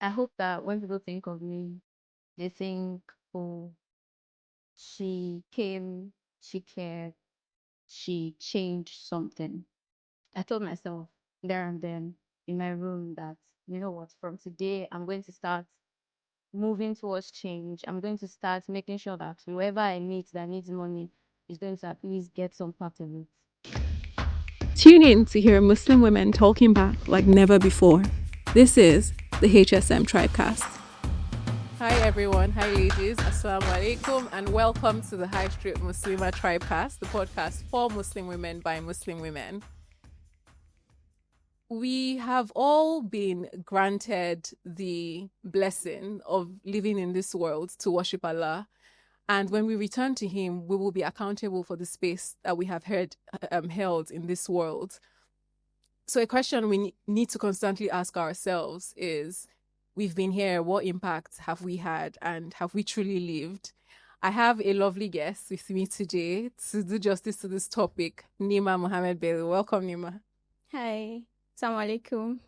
I hope that when people think of me, they think, oh, she came, she cared, she changed something. I told myself there and then in my room that, you know what, from today, I'm going to start moving towards change. I'm going to start making sure that whoever I meet that needs money is going to at least get some part of it. Tune in to hear Muslim women talking back like never before. This is the HSM TribeCast. Hi everyone, hi ladies, assalamu alaikum, and welcome to the High Street Muslimah TribeCast, the podcast for Muslim women by Muslim women. We have all been granted the blessing of living in this world to worship Allah. And when we return to Him, we will be accountable for the space that we have held in this world. So a question we need to constantly ask ourselves is, we've been here, what impact have we had, and have we truly lived? I have a lovely guest with me today to do justice to this topic, Ni'mah Muhammed-Bello. Welcome, Nimah. Hi. Assalamu alaikum.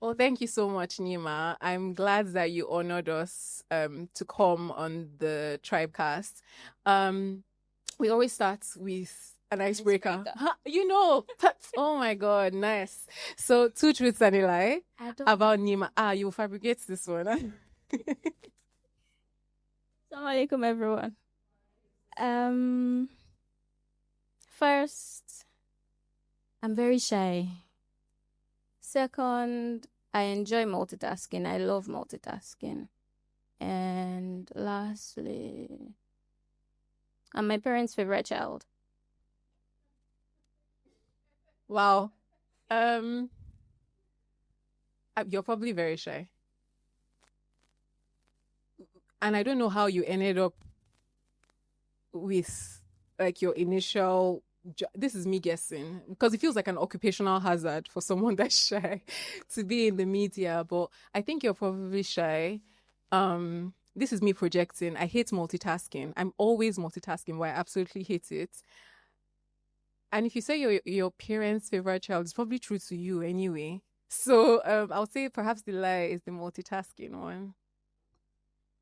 Well, thank you so much, Nimah. I'm glad that you honored us to come on the TribeCast. We always start with an icebreaker. You know, oh my God, nice. So, two truths and a lie about Nimah. You fabricate this one. Assalamu alaikum, everyone. First, I'm very shy. Second, I enjoy multitasking. I love multitasking. And lastly, I'm my parents' favorite child. Wow. You're probably very shy. And I don't know how you ended up with like your initial this is me guessing, because it feels like an occupational hazard for someone that's shy to be in the media, but I think you're probably shy. This is me projecting. I hate multitasking. I'm always multitasking, but I absolutely hate it. And if you say your parents' favorite child, it's probably true to you anyway. So I would say perhaps the lie is the multitasking one.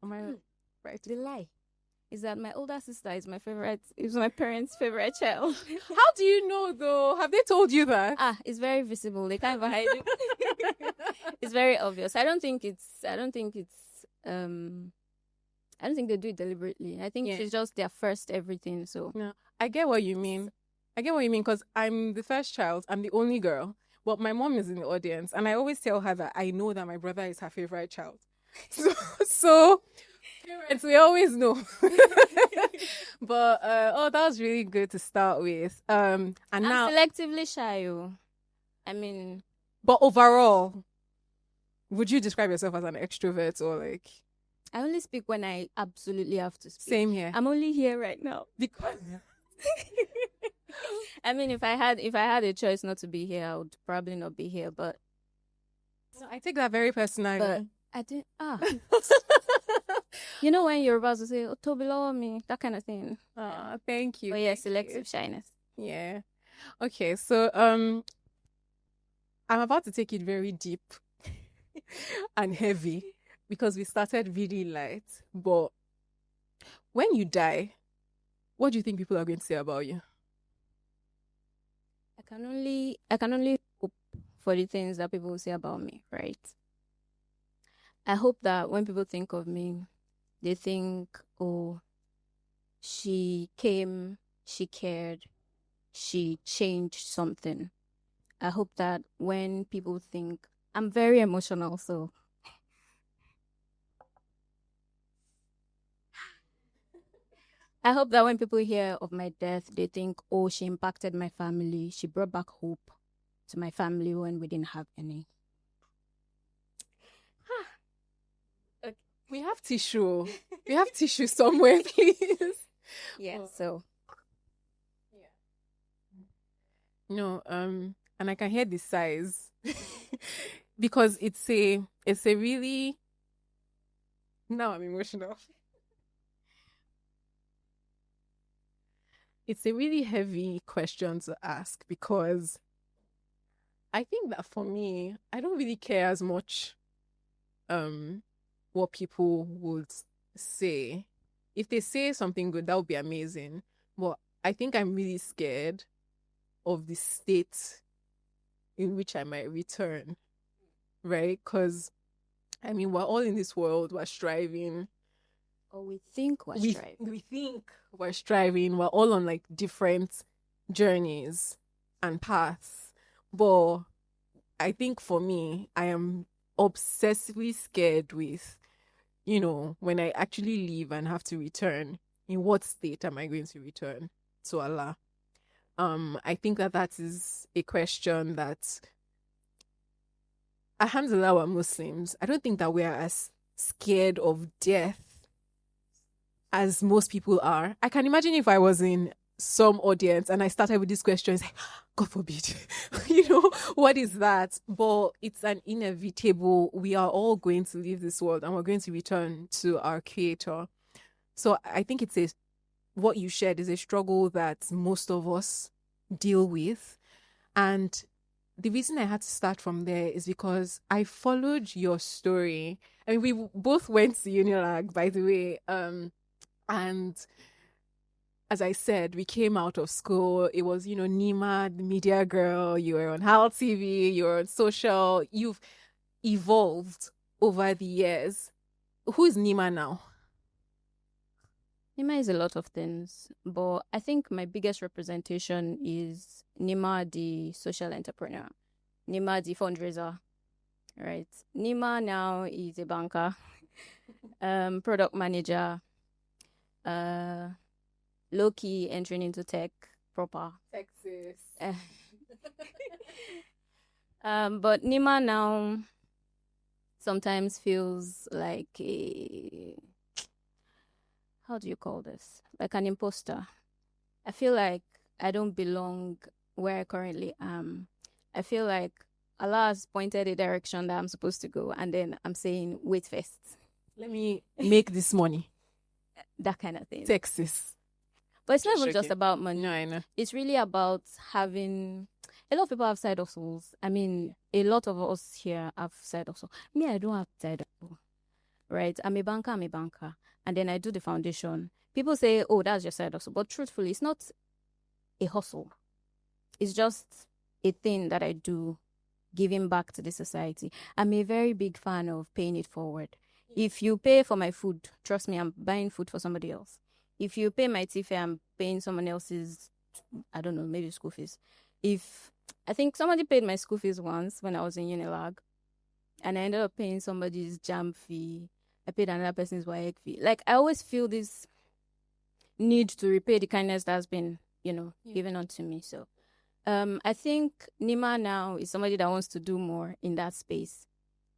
Am I right? The lie is that my older sister is my parents' favorite child. How do you know though? Have they told you that? It's very visible. They can't even hide it. It's very obvious. I don't think they do it deliberately. I think it's just their first everything. So no, I get what you mean. Because I'm the first child. I'm the only girl. But my mom is in the audience, and I always tell her that I know that my brother is her favorite child. So parents, we always know. But that was really good to start with. And I'm now selectively shy. I mean, but overall, would you describe yourself as an extrovert or like? I only speak when I absolutely have to speak. Same here. I'm only here right now because I mean, if I had a choice not to be here, I would probably not be here. But no, I take that very personally. But I didn't. You know when you're about to say "Oh, below me," that kind of thing. Thank you. But yeah, selective shyness. Yeah. Okay, so I'm about to take it very deep and heavy because we started really light. But when you die, what do you think people are going to say about you? I can only hope for the things that people will say about me, right? I hope that when people think of me, they think, oh, she came, she cared, she changed something. I hope that when people think, I'm very emotional, so I hope that when people hear of my death, they think, oh, she impacted my family. She brought back hope to my family when we didn't have any. Okay. We have tissue. We have tissue somewhere, please. Yeah, so. Yeah. No, and I can hear the sighs because it's a really, now I'm emotional. It's a really heavy question to ask because I think that for me, I don't really care as much what people would say. If they say something good, that would be amazing. But I think I'm really scared of the state in which I might return, right? Because I mean, we're all in this world, we're striving. Or we think we're We striving. we think we're striving. We're all on like different journeys and paths. But I think for me, I am obsessively scared with, when I actually leave and have to return, in what state am I going to return to Allah? I think that is a question that, alhamdulillah, we're Muslims. I don't think that we are as scared of death as most people are. I can imagine if I was in some audience and I started with these questions, like, God forbid, what is that? But it's an inevitable, we are all going to leave this world and we're going to return to our Creator. So I think what you shared is a struggle that most of us deal with. And the reason I had to start from there is because I followed your story. I mean, we both went to Unilag, by the way. And as I said, we came out of school. It was, Nimah, the media girl. You were on HAL TV. You were on social. You've evolved over the years. Who is Nimah now? Nimah is a lot of things, but I think my biggest representation is Nimah, the social entrepreneur, Nimah, the fundraiser, right? Nimah now is a banker, product manager, low-key entering into tech proper. Texas. But Nimah now sometimes feels like how do you call this? Like an imposter. I feel like I don't belong where I currently am. I feel like Allah has pointed a direction that I'm supposed to go, and then I'm saying, wait first. Let me make this money. That kind of thing. Texas. But it's not even just about money. No, I know. It's really about having... A lot of people have side hustles. I mean, a lot of us here have side hustle. Me, I don't have side hustle. Right? I'm a banker. And then I do the foundation. People say, oh, that's your side hustle. But truthfully, it's not a hustle. It's just a thing that I do, giving back to the society. I'm a very big fan of paying it forward. If you pay for my food, trust me, I'm buying food for somebody else. If you pay my tea fare, I'm paying someone else's, I don't know, maybe school fees. I think somebody paid my school fees once when I was in Unilag, and I ended up paying somebody's jam fee. I paid another person's WAEC fee. Like, I always feel this need to repay the kindness that's been, given onto me. So, I think Nimah now is somebody that wants to do more in that space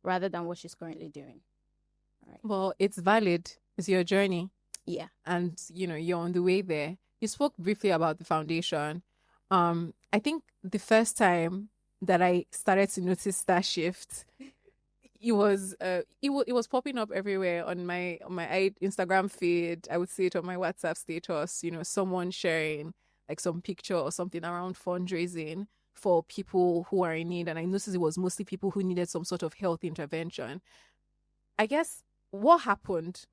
rather than what she's currently doing. All right. Well, it's valid. It's your journey. Yeah. And, you're on the way there. You spoke briefly about the foundation. I think the first time that I started to notice that shift, it was popping up everywhere on my Instagram feed. I would see it on my WhatsApp status, someone sharing like some picture or something around fundraising for people who are in need. And I noticed it was mostly people who needed some sort of health intervention. I guess what happened?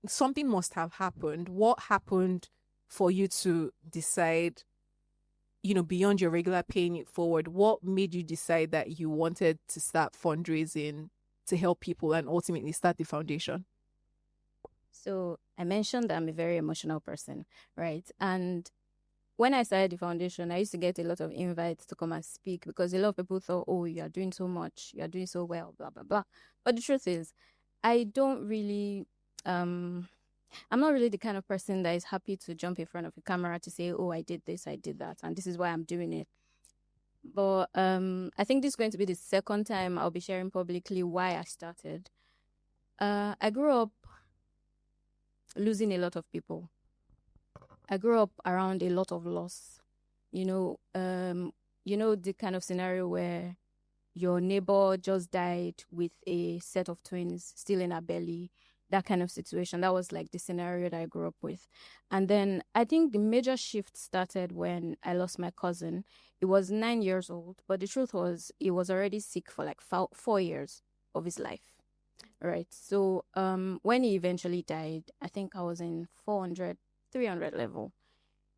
Something must have happened. What happened for you to decide, beyond your regular paying it forward? What made you decide that you wanted to start fundraising to help people and ultimately start the foundation? So I mentioned that I'm a very emotional person, right? And when I started the foundation, I used to get a lot of invites to come and speak because a lot of people thought, oh, you are doing so much, you are doing so well, blah, blah, blah. But the truth is, I don't really... I'm not really the kind of person that is happy to jump in front of a camera to say, oh, I did this, I did that, and this is why I'm doing it. But I think this is going to be the second time I'll be sharing publicly why I started. I grew up losing a lot of people. I grew up around a lot of loss. The kind of scenario where your neighbor just died with a set of twins still in her belly. that kind of situation. That was like the scenario that I grew up with. And then I think the major shift started when I lost my cousin. He was 9 years old, but the truth was he was already sick for like 4 years of his life. Right. So when he eventually died, I think I was in 400, 300 level.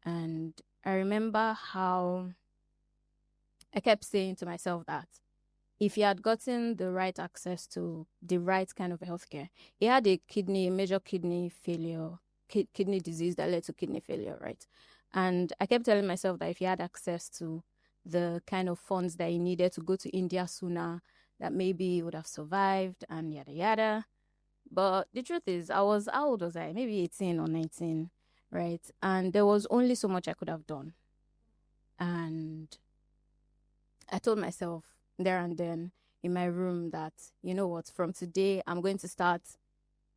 And I remember how I kept saying to myself that if he had gotten the right access to the right kind of healthcare, he had a major kidney failure, kidney disease that led to kidney failure, right? And I kept telling myself that if he had access to the kind of funds that he needed to go to India sooner, that maybe he would have survived and yada yada. But the truth is, how old was I? Maybe 18 or 19, right? And there was only so much I could have done. And I told myself there and then in my room that, you know what, from today, I'm going to start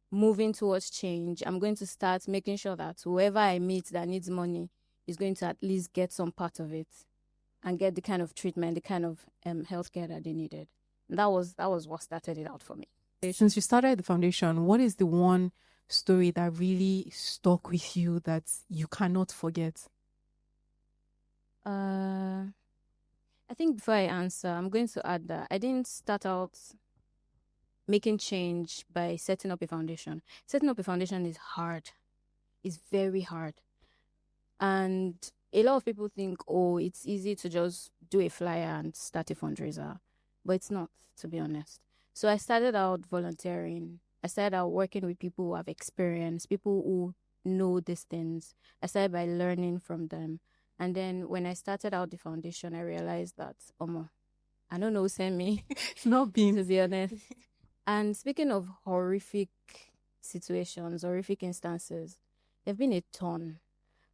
moving towards change. I'm going to start making sure that whoever I meet that needs money is going to at least get some part of it and get the kind of treatment, the kind of healthcare that they needed. And that was what started it out for me. Since you started the foundation, what is the one story that really stuck with you that you cannot forget? I think before I answer, I'm going to add that I didn't start out making change by setting up a foundation. Setting up a foundation is hard. It's very hard. And a lot of people think, oh, it's easy to just do a flyer and start a fundraiser. But it's not, to be honest. So I started out volunteering. I started out working with people who have experience, people who know these things. I started by learning from them. And then when I started out the foundation, I realized that, I don't know, send me. It's not being, to be honest. And speaking of horrific situations, horrific instances, there have been a ton.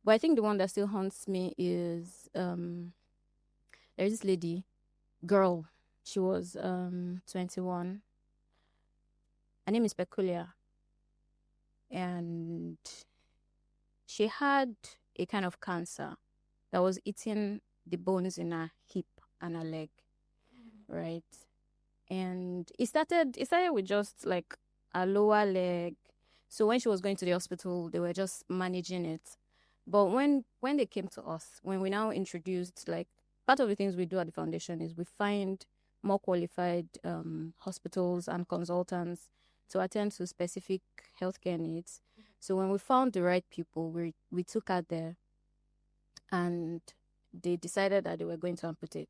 But I think the one that still haunts me is there's this lady, girl. She was 21. Her name is Peculiar. And she had a kind of cancer that was eating the bones in her hip and her leg, right? And it started with just like a lower leg. So when she was going to the hospital, they were just managing it. But when they came to us, when we now introduced, like, part of the things we do at the foundation is we find more qualified hospitals and consultants to attend to specific healthcare needs. So when we found the right people, we took her there, and they decided that they were going to amputate.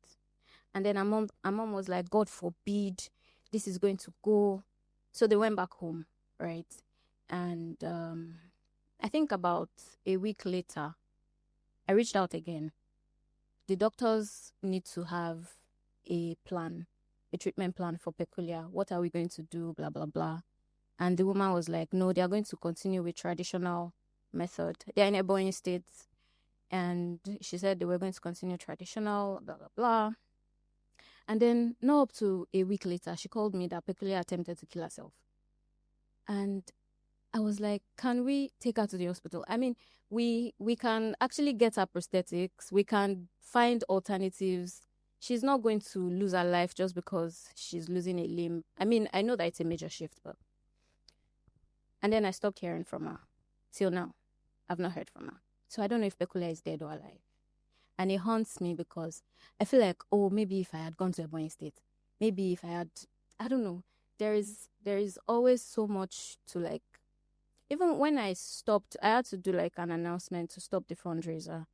And then our mom was like, God forbid this is going to go. So they went back home, right? And I think about a week later, I reached out again. The doctors need to have a plan, a treatment plan for Peculiar. What are we going to do? Blah, blah, blah. And the woman was like, no, they are going to continue with traditional method. They're in a boring state. And she said they were going to continue traditional, blah, blah, blah. And then, not up to a week later, she called me that Peculiar attempted to kill herself. And I was like, can we take her to the hospital? I mean, we can actually get her prosthetics. We can find alternatives. She's not going to lose her life just because she's losing a limb. I mean, I know that it's a major shift, but... And then I stopped hearing from her. Till now, I've not heard from her. So I don't know if Peculiar is dead or alive. And it haunts me because I feel like, oh, maybe if I had gone to a boring state, maybe if I had, I don't know. There is always so much to, like, even when I stopped, I had to do like an announcement to stop the fundraiser.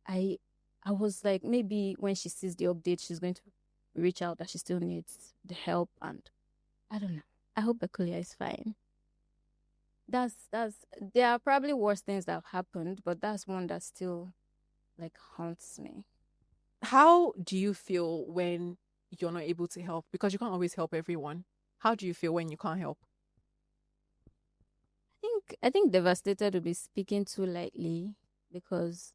I was like, maybe when she sees the update, she's going to reach out that she still needs the help. And I don't know. I hope Peculiar is fine. There are probably worse things that have happened, but that's one that still, like, haunts me. How do you feel when you're not able to help? Because you can't always help everyone. How do you feel when you can't help? I think devastated would be speaking too lightly, because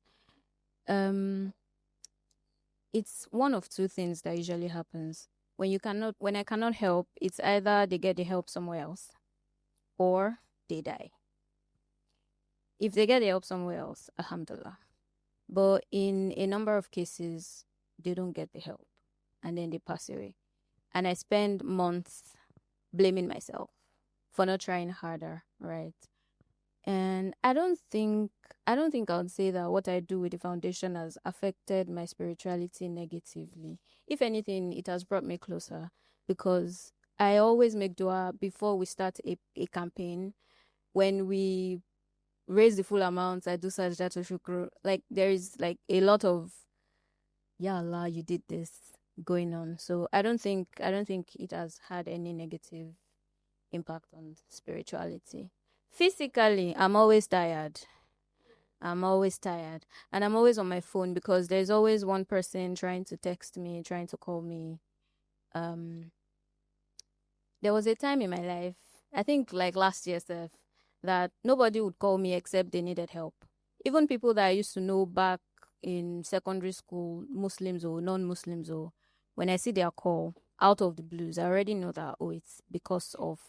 it's one of two things that usually happens. When I cannot help, it's either they get the help somewhere else or they die. If they get the help somewhere else, alhamdulillah. But in a number of cases, they don't get the help and then they pass away. And I spend months blaming myself. for not trying harder, right? And I don't think I would say that what I do with the foundation has affected my spirituality negatively. If anything, it has brought me closer, because I always make dua before we start a campaign. When we raise the full amount, I do sajda to shukr. Like, there is like a lot of Ya Allah, you did this going on. So I don't think it has had any negative impact on spirituality. Physically, I'm always tired. I'm always tired. And I'm always on my phone, because there's always one person trying to text me, trying to call me. There was a time in my life, I think like last year, Steph, that nobody would call me except they needed help. Even people that I used to know back in secondary school, Muslims or non-Muslims, or when I see their call out of the blues, I already know that, oh, it's because of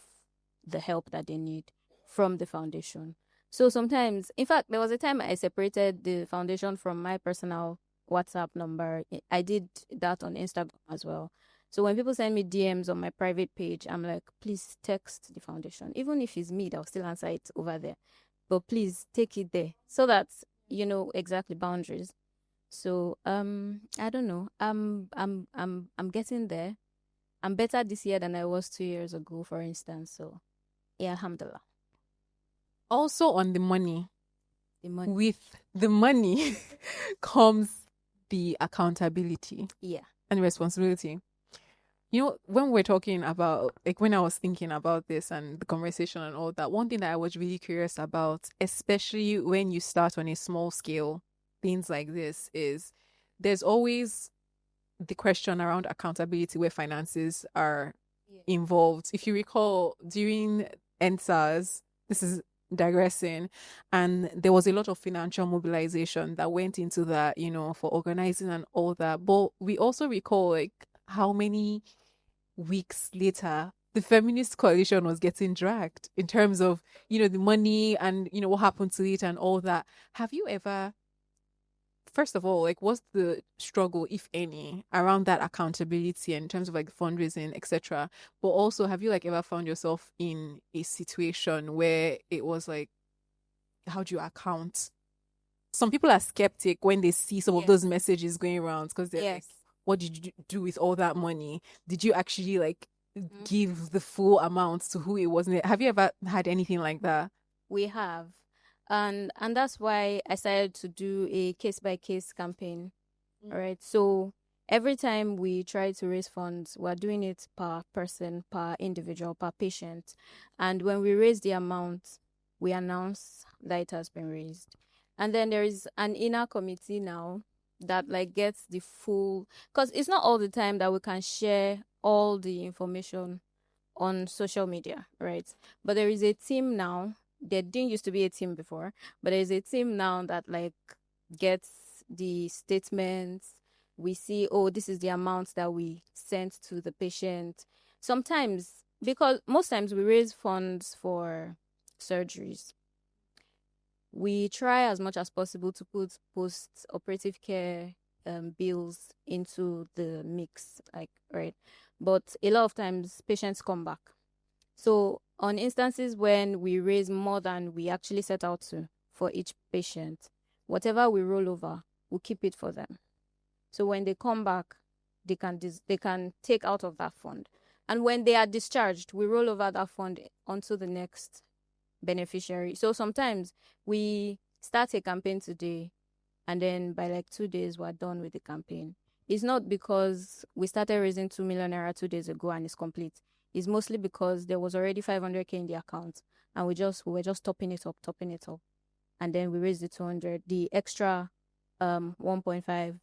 the help that they need from the foundation. So sometimes, in fact, there was a time I separated the foundation from my personal WhatsApp number. I did that on Instagram as well. So when people send me DMs on my private page, I'm like, please text the foundation. Even if it's me, I'll still answer it over there. But please take it there, so that you know exactly boundaries. So I don't know. I'm getting there. I'm better this year than I was 2 years ago, for instance. So yeah, alhamdulillah. Also on the money. The money. With the money comes the accountability. Yeah. And responsibility. You know, when we're talking about, like, when I was thinking about this and the conversation and all that, one thing that I was really curious about, especially when you start on a small scale, things like this, is there's always the question around accountability where finances are involved. If you recall, during NSAS, this is digressing, and there was a lot of financial mobilization that went into that, you know, for organizing and all that. But we also recall, like, how many weeks later the feminist coalition was getting dragged in terms of, you know, the money and, you know, what happened to it and all that. Have you ever, first of all, like, what's the struggle, if any, around that accountability in terms of like fundraising, etc.? But also, have you like ever found yourself in a situation where it was like, how do you account? Some people are skeptic when they see some of those messages going around, because they're like, what did you do with all that money? Did you actually like give the full amount to who it was? Have you ever had anything like that? We have. And that's why I started to do a case-by-case campaign. All right. So every time we try to raise funds, we're doing it per person, per individual, per patient. And when we raise the amount, we announce that it has been raised. And then there is an inner committee now that like gets the full, because it's not all the time that we can share all the information on social media, right? But there is a team now. There didn't used to be a team before, but there's a team now that like gets the statements. We see, oh, this is the amount that we sent to the patient. Sometimes, because most times we raise funds for surgeries, we try as much as possible to put post-operative care bills into the mix, like, right? But a lot of times patients come back. So on instances when we raise more than we actually set out to for each patient, whatever we roll over, we'll keep it for them. So when they come back, they can take out of that fund. And when they are discharged, we roll over that fund onto the next beneficiary. So sometimes we start a campaign today, and then by like 2 days, we're done with the campaign. It's not because we started raising 2 million naira 2 days ago and it's complete. It's mostly because there was already 500K in the account, and we were just topping it up. And then we raised the 200, the extra 1.5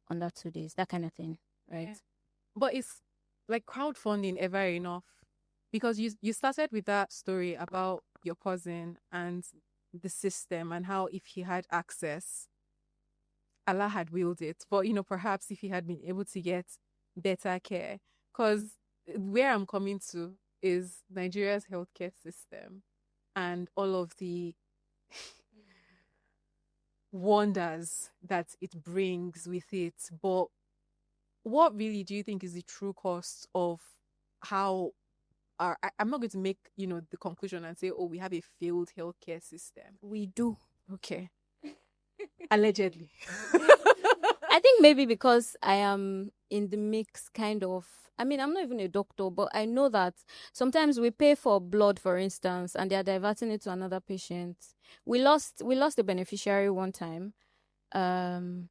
on that 2 days, that kind of thing, right? Yeah. But it's like crowdfunding ever enough? Because you started with that story about your cousin and the system and how if he had access, Allah had willed it. But, you know, perhaps if he had been able to get better care. Because where I'm coming to is Nigeria's healthcare system and all of the wonders that it brings with it. But what really do you think is the true cost of how I'm not going to make, the conclusion and say, oh, we have a failed healthcare system. We do. Okay. Allegedly. I think maybe because I am in the mix, kind of. I mean, I'm not even a doctor, but I know that sometimes we pay for blood, for instance, and they are diverting it to another patient. We lost a beneficiary one time. The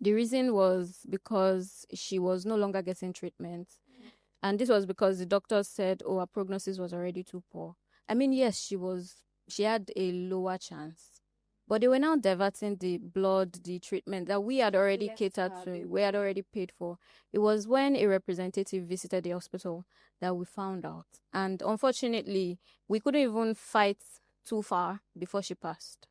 reason was because she was no longer getting treatment. And this was because the doctors said, oh, her prognosis was already too poor. I mean, yes, she had a lower chance. But they were now diverting the blood, the treatment that we had already catered to, we had already paid for. It was when a representative visited the hospital that we found out. And unfortunately, we couldn't even fight too far before she passed.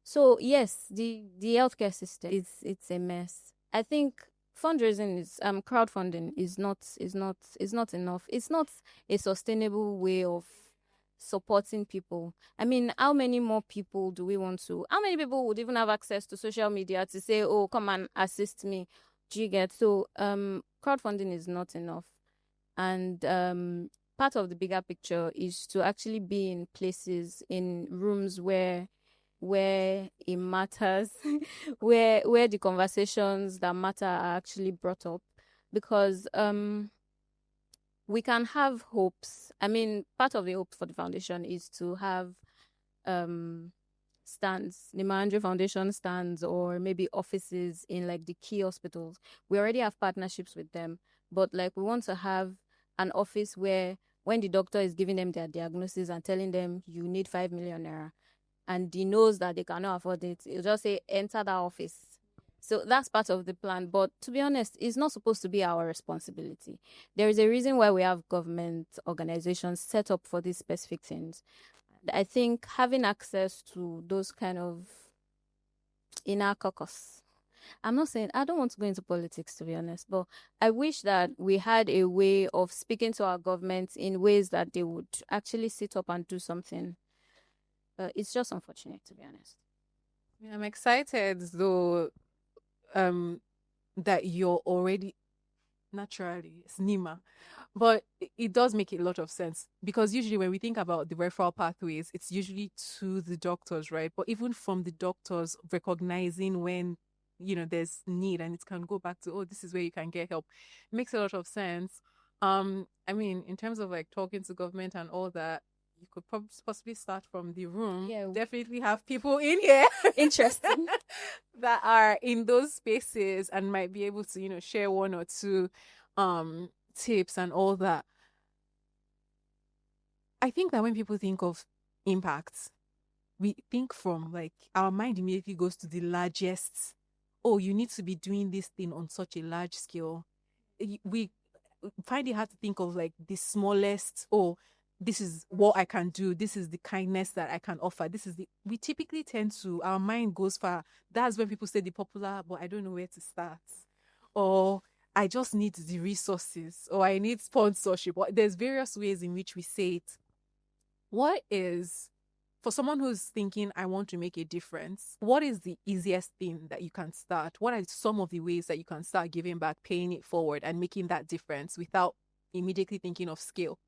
So yes, the healthcare system it's a mess. I think fundraising is crowdfunding is not enough. It's not a sustainable way of supporting people. I mean, how many more people do we want to? How many people would even have access to social media to say, "Oh, come and assist me"? Do you get? So, crowdfunding is not enough, and part of the bigger picture is to actually be in places, in rooms where it matters, where the conversations that matter are actually brought up, because we can have hopes. I mean, part of the hope for the foundation is to have stands, Nimah Foundation stands, or maybe offices in like the key hospitals. We already have partnerships with them, but like we want to have an office where when the doctor is giving them their diagnosis and telling them you need 5 million naira, and he knows that they cannot afford it, he'll just say, enter that office. So that's part of the plan. But to be honest, it's not supposed to be our responsibility. There is a reason why we have government organizations set up for these specific things. I think having access to those kind of inner caucus. I'm not saying, I don't want to go into politics, to be honest, but I wish that we had a way of speaking to our government in ways that they would actually sit up and do something. It's just unfortunate, to be honest. Yeah, I'm excited though that you're already naturally it's Nimah, but it does make a lot of sense, because usually when we think about the referral pathways, it's usually to the doctors, right? But even from the doctors recognizing when there's need, and it can go back to, oh, this is where you can get help, it makes a lot of sense. I mean, in terms of like talking to government and all that, you could possibly start from the room. Yeah. Definitely have people in here Interesting. that are in those spaces and might be able to share one or two tips and all that. I think that when people think of impact, we think from like our mind immediately goes to the largest. Oh, you need to be doing this thing on such a large scale. We find it hard to think of like the smallest. Oh, this is what I can do. This is the kindness that I can offer. We typically tend to, our mind goes far. That's when people say the popular, but I don't know where to start. Or I just need the resources, or I need sponsorship. Or there's various ways in which we say it. What is, for someone who's thinking, I want to make a difference, what is the easiest thing that you can start? What are some of the ways that you can start giving back, paying it forward, and making that difference without immediately thinking of scale?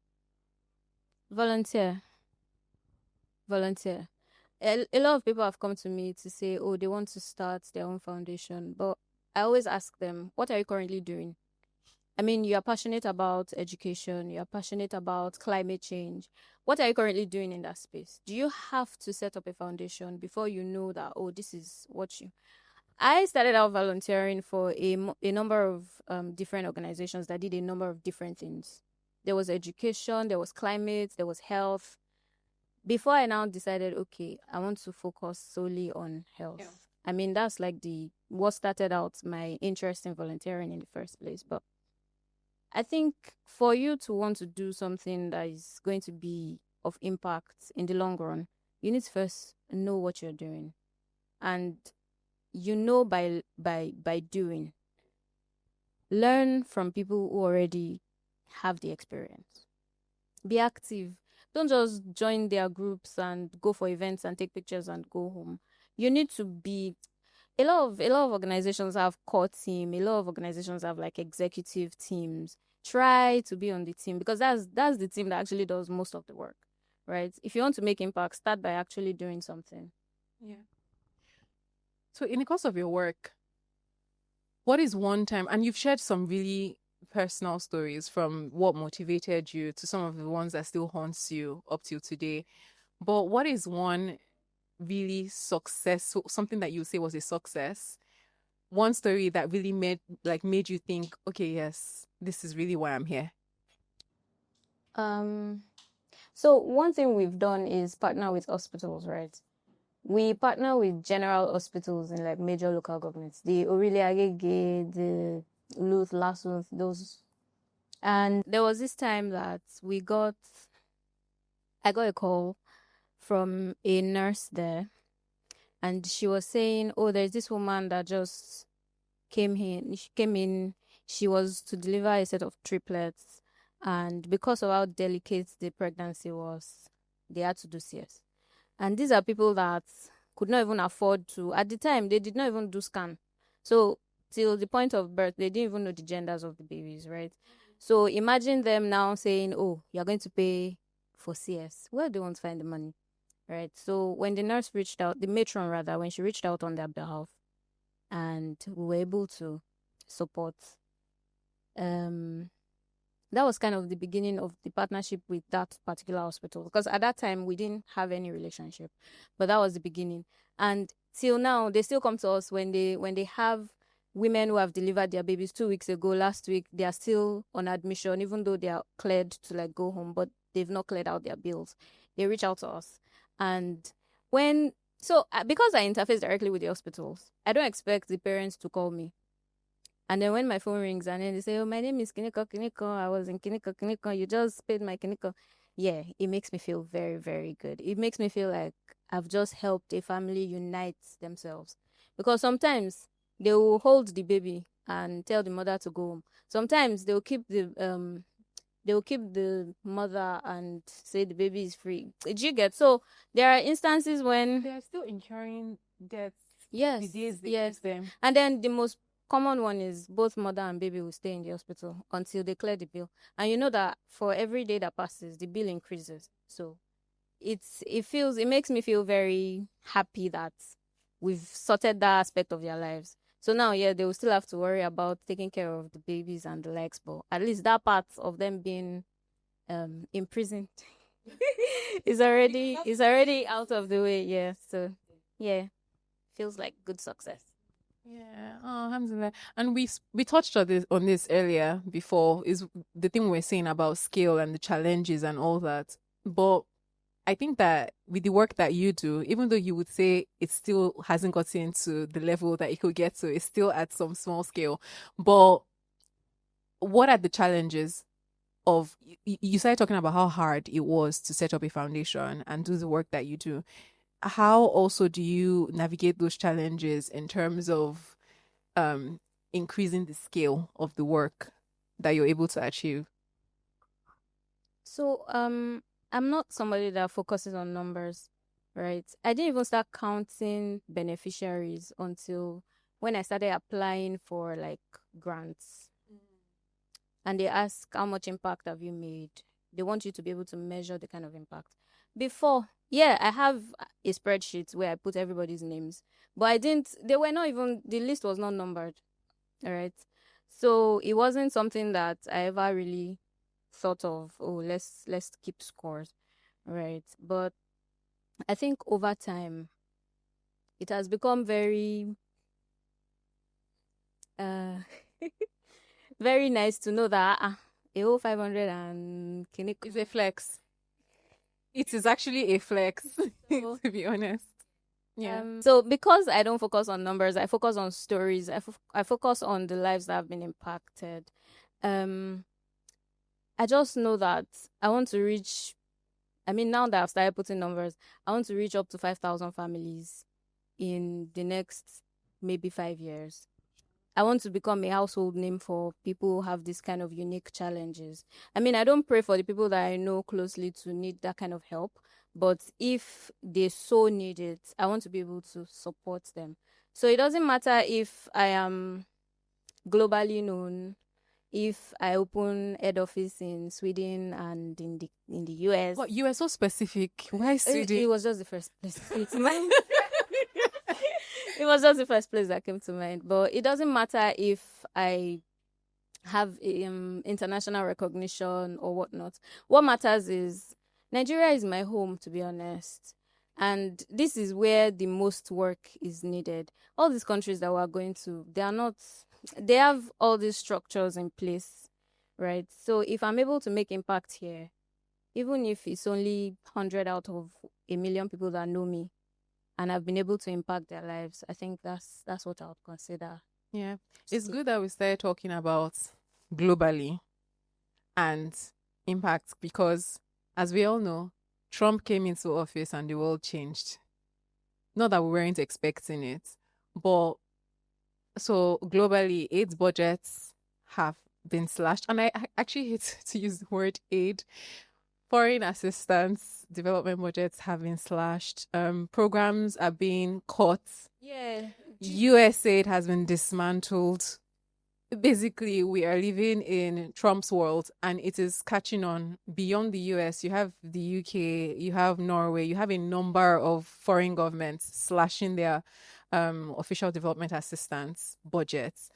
Volunteer. A lot of people have come to me to say, oh, they want to start their own foundation. But I always ask them, what are you currently doing? I mean, you are passionate about education. You are passionate about climate change. What are you currently doing in that space? Do you have to set up a foundation before you know that, oh, this is what you... I started out volunteering for a number of different organizations that did a number of different things. There was education, there was climate, there was health. Before I now decided, okay, I want to focus solely on health. Yeah. I mean, that's like what started out my interest in volunteering in the first place. But I think for you to want to do something that is going to be of impact in the long run, you need to first know what you're doing. And by doing. Learn from people who already have the experience. Be active. Don't just join their groups and go for events and take pictures and go home. You need to be... A lot of organizations have core team. A lot of organizations have like executive teams. try to be on the team, because that's the team that actually does most of the work, right? If you want to make impact, start by actually doing something. Yeah. So in the course of your work, what is one time, and you've shared some really personal stories from what motivated you to some of the ones that still haunts you up till today, but what is one really successful, something that you say was a success, one story that really made you think, okay, yes, this is really why I'm here? So one thing we've done is partner with hospitals, right? We partner with general hospitals in like major local governments, the Orile Agege, the Luth, Lasuth, those. And there was this time that I got a call from a nurse there, and she was saying, oh, there's this woman that just came in. She came in, she was to deliver a set of triplets, and because of how delicate the pregnancy was, they had to do CS. And these are people that could not even afford to, at the time, they did not even do scan. So till the point of birth, they didn't even know the genders of the babies, right? So imagine them now saying, oh, you're going to pay for CS. Where do they want to find the money, right? So when the nurse reached out, the matron rather, when she reached out on their behalf, and we were able to support, that was kind of the beginning of the partnership with that particular hospital, because at that time we didn't have any relationship, but that was the beginning. And till now, they still come to us when they have women who have delivered their babies 2 weeks ago, last week, they are still on admission, even though they are cleared to like go home, but they've not cleared out their bills. They reach out to us. And because I interface directly with the hospitals, I don't expect the parents to call me. And then when my phone rings and then they say, oh, my name is Kiniko Kiniko, I was in Kiniko Kiniko, you just paid my Kiniko. Yeah, it makes me feel very, very good. It makes me feel like I've just helped a family unite themselves. Because sometimes they will hold the baby and tell the mother to go home. Sometimes they'll keep the mother and say the baby is free. Did you get? So there are instances when They are still incurring debts. yes, The days they yes, keep them. and then the most common one is both mother and baby will stay in the hospital until they clear the bill. And you know that for every day that passes, the bill increases. So it makes me feel very happy that we've sorted that aspect of their lives. So now, yeah, they will still have to worry about taking care of the babies and the legs, but at least that part of them being imprisoned is already out of the way. Yeah. So yeah, feels like good success. Yeah, oh, alhamdulillah. And we touched on this earlier before, is the thing we're saying about scale and the challenges and all that. But I think that with the work that you do, even though you would say it still hasn't gotten to the level that it could get to, it's still at some small scale. But what are the challenges of, you started talking about how hard it was to set up a foundation and do the work that you do. How also do you navigate those challenges in terms of increasing the scale of the work that you're able to achieve? So I'm not somebody that focuses on numbers, right? I didn't even start counting beneficiaries until when I started applying for like grants. And they ask, how much impact have you made? They want you to be able to measure the kind of impact. Before, yeah, I have a spreadsheet where I put everybody's names, but the list was not numbered. All right. So it wasn't something that I ever really thought of, oh, let's keep scores. Right. But I think over time it has become very very nice to know that a whole 500 and kiniko It's a flex. It is actually a flex, to be honest. Yeah. So because I don't focus on numbers, I focus on stories. I focus on the lives that have been impacted. I just know that I want to reach. I mean, now that I've started putting numbers, I want to reach up to 5,000 families in the next maybe 5 years. I want to become a household name for people who have this kind of unique challenges. I mean, I don't pray for the people that I know closely to need that kind of help, but if they so need it, I want to be able to support them. So it doesn't matter if I am globally known, if I open head office in Sweden and in the US. But you were so specific. Why Sweden? It was just the first place that came to mind. It was just the first place that came to mind. But it doesn't matter if I have international recognition or whatnot. What matters is Nigeria is my home, to be honest. And this is where the most work is needed. All these countries that we're going to, they have all these structures in place, right? So if I'm able to make impact here, even if it's only 100 out of 1,000,000 people that know me, and I've been able to impact their lives, I think that's what I would consider. Yeah. It's good that we started talking about globally and impact, because as we all know, Trump came into office and the world changed. Not that we weren't expecting it, but so globally, aid budgets have been slashed. And I actually hate to use the word aid. Foreign assistance, development budgets have been slashed. Programs are being cut. Yeah. US aid has been dismantled. Basically, we are living in Trump's world, and it is catching on beyond the US. You have the UK, you have Norway, you have a number of foreign governments slashing their official development assistance budgets.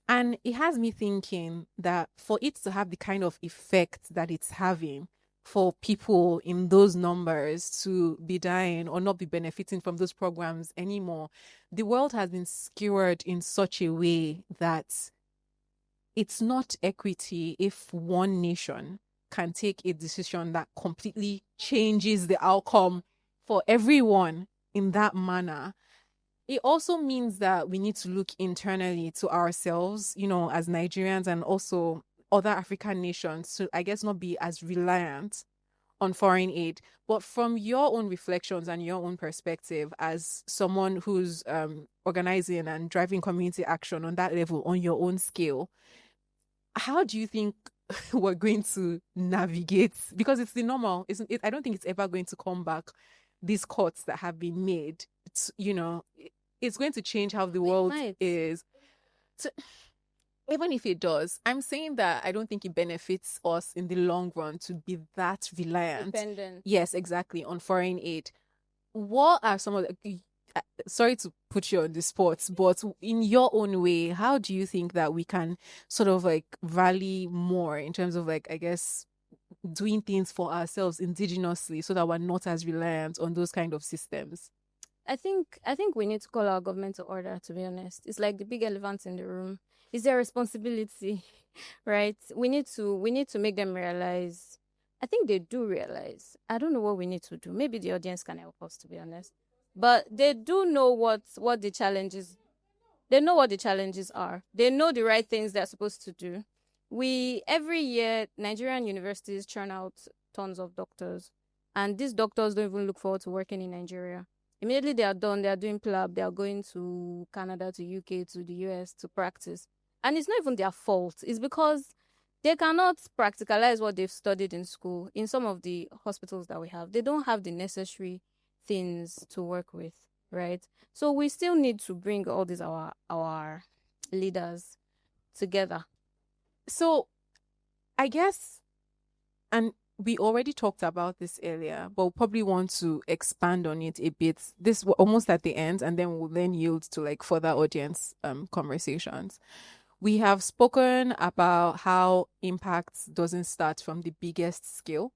And it has me thinking that for it to have the kind of effect that it's having, for people in those numbers to be dying or not be benefiting from those programs anymore, the world has been skewered in such a way that it's not equity if one nation can take a decision that completely changes the outcome for everyone in that manner. It also means that we need to look internally to ourselves, as Nigerians and also other African nations, to, I guess, not be as reliant on foreign aid. But from your own reflections and your own perspective as someone who's organizing and driving community action on that level, on your own scale, how do you think we're going to navigate? Because it's the normal, isn't it? I don't think it's ever going to come back. These cuts that have been made, it's going to change how the world is. So, even if it does, I'm saying that I don't think it benefits us in the long run to be that reliant. Dependent. Yes, exactly, on foreign aid. What are some of the... sorry to put you on the spot, but in your own way, how do you think that we can sort of rally more in terms of I guess, doing things for ourselves indigenously so that we're not as reliant on those kind of systems? I think we need to call our government to order, to be honest. It's like the big elephant in the room. It's their responsibility, right? We need to make them realize. I think they do realize. I don't know what we need to do. Maybe the audience can help us, to be honest. But they do know what the challenges. They know what the challenges are. They know the right things they're supposed to do. Every year, Nigerian universities churn out tons of doctors, and these doctors don't even look forward to working in Nigeria. Immediately they are done, they are doing PLAB, they are going to Canada, to UK, to the US to practice. And it's not even their fault. It's because they cannot practicalize what they've studied in school. In some of the hospitals that we have, they don't have the necessary things to work with, right? So we still need to bring all these our leaders together. So I guess, and we already talked about this earlier, but we'll probably want to expand on it a bit. This was almost at the end, and then we'll then yield to further audience conversations. We have spoken about how impact doesn't start from the biggest scale.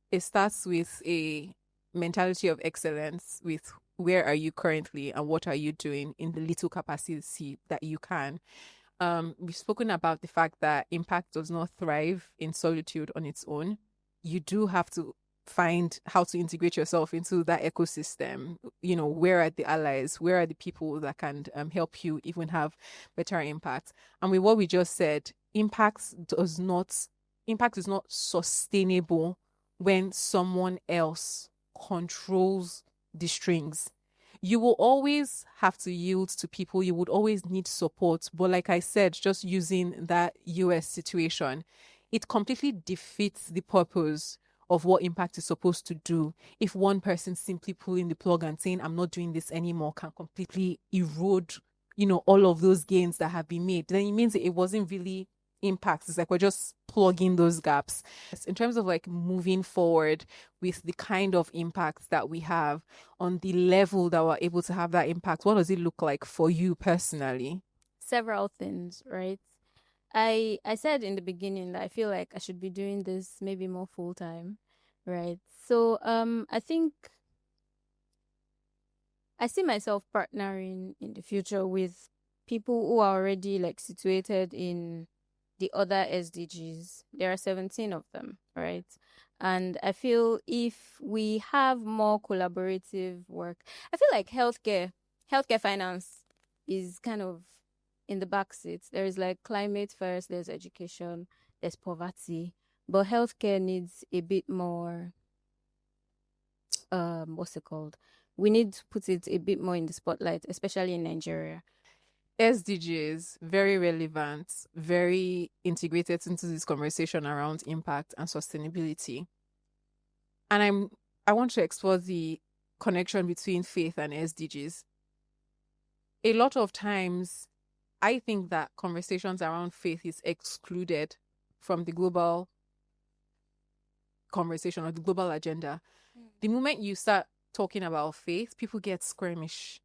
It starts with a mentality of excellence, with where are you currently and what are you doing in the little capacity that you can. We've spoken about the fact that impact does not thrive in solitude on its own. You do have to find how to integrate yourself into that ecosystem. Where are the allies? Where are the people that can help you even have better impact? And with what we just said, impact is not sustainable when someone else controls the strings. You will always have to yield to people. You would always need support. But like I said, just using that US situation, it completely defeats the purpose of what impact is supposed to do. If one person simply pulling the plug and saying, I'm not doing this anymore, can completely erode, all of those gains that have been made, then it means that it wasn't really impacts. It's like we're just plugging those gaps. In terms of like moving forward with the kind of impacts that we have on the level that we're able to have that impact, what does it look like for you personally? Several things, right? I said in the beginning that I feel like I should be doing this maybe more full time, right? So I think I see myself partnering in the future with people who are already like situated in the other SDGs. There are 17 of them, right? And I feel if we have more collaborative work, I feel like healthcare finance is kind of in the back seat. There is like climate first, there's education, there's poverty, but healthcare needs a bit more what's it called? We need to put it a bit more in the spotlight, especially in Nigeria. SDGs, very relevant, very integrated into this conversation around impact and sustainability. And I want to explore the connection between faith and SDGs. A lot of times, I think that conversations around faith is excluded from the global conversation or the global agenda. The moment you start talking about faith, people get squirmish.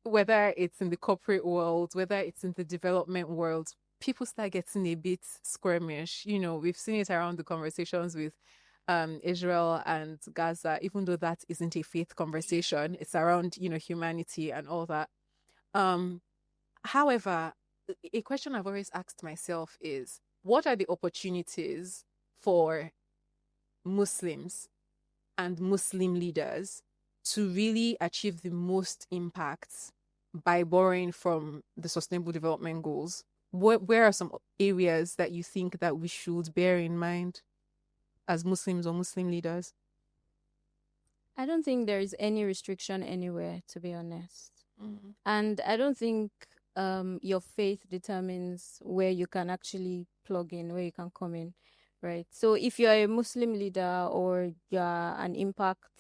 Whether it's in the corporate world, whether it's in the development world, people start getting a bit squirmish. You know, we've seen it around the conversations with Israel and Gaza, even though that isn't a faith conversation, it's around, you know, humanity and all that. However, a question I've always asked myself is, what are the opportunities for Muslims and Muslim leaders to really achieve the most impact by borrowing from the Sustainable Development Goals? Where are some areas that you think that we should bear in mind as Muslims or Muslim leaders? I don't think there is any restriction anywhere, to be honest. Mm-hmm. And I don't think your faith determines where you can actually plug in, where you can come in, right? So if you're a Muslim leader or you're an impact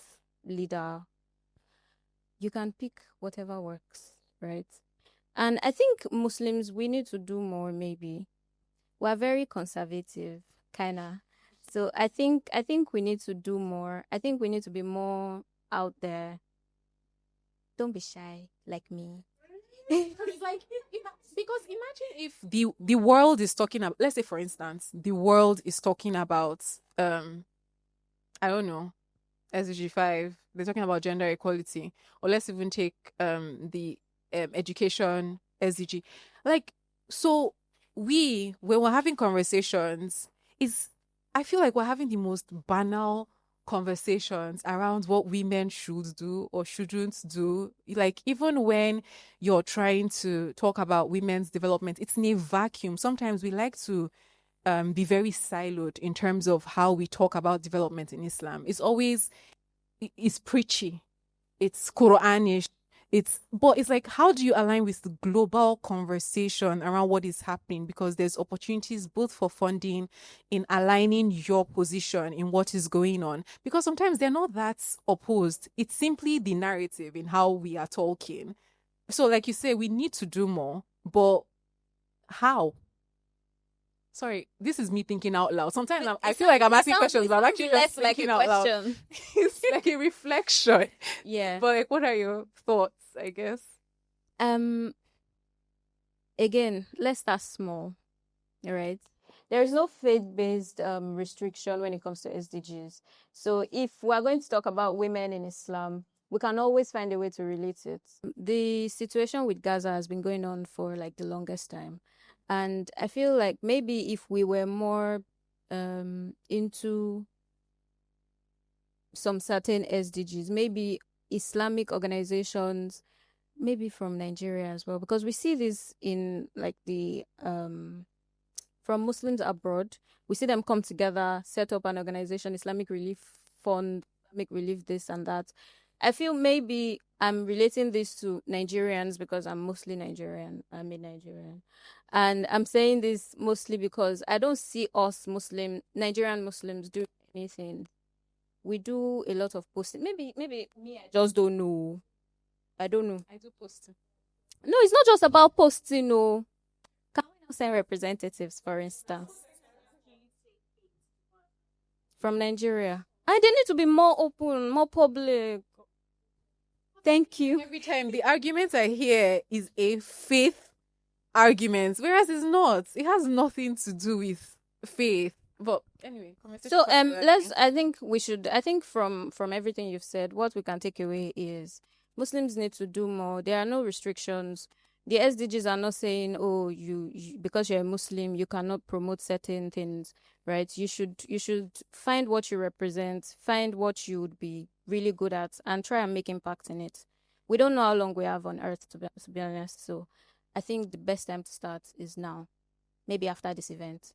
leader, you can pick whatever works, right? And I think Muslims, we need to do more, maybe. We're very conservative, kinda. So I think we need to do more. I think we need to be more out there. Don't be shy like me. It's like, because imagine if the world is talking about, let's say for instance, the world is talking about I don't know, SDG 5, they're talking about gender equality, or let's even take the education SDG. Like, so when we're having conversations, I feel like we're having the most banal conversations around what women should do or shouldn't do. Like, even when you're trying to talk about women's development, it's in a vacuum. Sometimes we like to be very siloed in terms of how we talk about development in Islam. It's preachy, it's Quranish, but it's like, how do you align with the global conversation around what is happening? Because there's opportunities both for funding, in aligning your position in what is going on, because sometimes they're not that opposed. It's simply the narrative in how we are talking. So like you say, we need to do more, but how? Sorry, this is me thinking out loud. Sometimes I feel like I'm asking questions, but I'm actually less just like thinking a out loud. question. It's like a reflection. Yeah. But like, what are your thoughts, I guess? Again, let's start small. All right. There is no faith-based restriction when it comes to SDGs. So if we're going to talk about women in Islam, we can always find a way to relate it. The situation with Gaza has been going on for like the longest time. And I feel like maybe if we were more into some certain SDGs, maybe Islamic organizations, maybe from Nigeria as well, because we see this in like the from Muslims abroad. We see them come together, set up an organization, Islamic Relief Fund, Islamic Relief this and that. I feel maybe I'm relating this to Nigerians because I'm mostly Nigerian. I'm a Nigerian. And I'm saying this mostly because I don't see us Nigerian Muslims do anything. We do a lot of posting. Maybe me, I just don't know. I don't know. I do posting. No, it's not just about posting, no. send representatives, for instance, from Nigeria. And they need to be more open, more public. Thank you. Every time the argument I hear is a faith argument, whereas it's not. It has nothing to do with faith. But anyway, So let's. I think from everything you've said, what we can take away is Muslims need to do more. There are no restrictions. The SDGs are not saying, oh, you because you're a Muslim, you cannot promote certain things, right? You should find what you represent, find what you would be really good at, and try and make impact in it. We don't know how long we have on Earth, to be honest. So I think the best time to start is now, maybe after this event.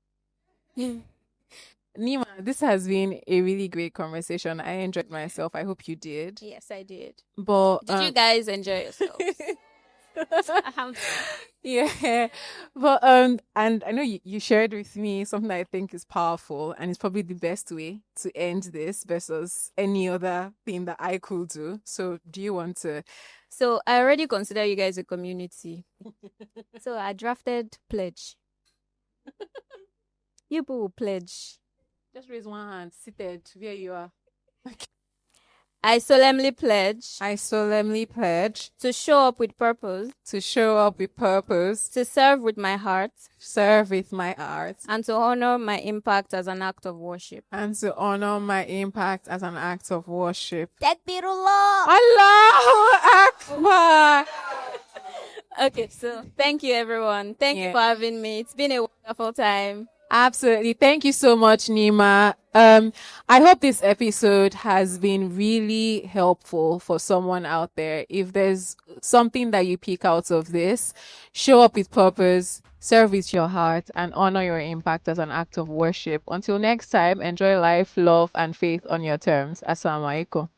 Nimah, this has been a really great conversation. I enjoyed myself. I hope you did. Yes, I did. But Did you guys enjoy yourselves? Yeah, but and I know you shared with me something that I think is powerful, and it's probably the best way to end this versus any other thing that I could do. So do you want to? So I already consider you guys a community. So I drafted pledge. You people will pledge. Just raise one hand, seated where you are. I solemnly pledge I solemnly pledge to show up with purpose, to show up with purpose, to serve with my heart, serve with my art, and to honor my impact as an act of worship. and to honor my impact as an act of worship. Takbirullah! Allahu Akbar! Okay, so thank you, everyone. Thank you for having me. It's been a wonderful time. Absolutely. Thank you so much, Nimah. I hope this episode has been really helpful for someone out there. If there's something that you pick out of this, show up with purpose, serve with your heart, and honor your impact as an act of worship. Until next time, enjoy life, love, and faith on your terms. Assalamu alaikum.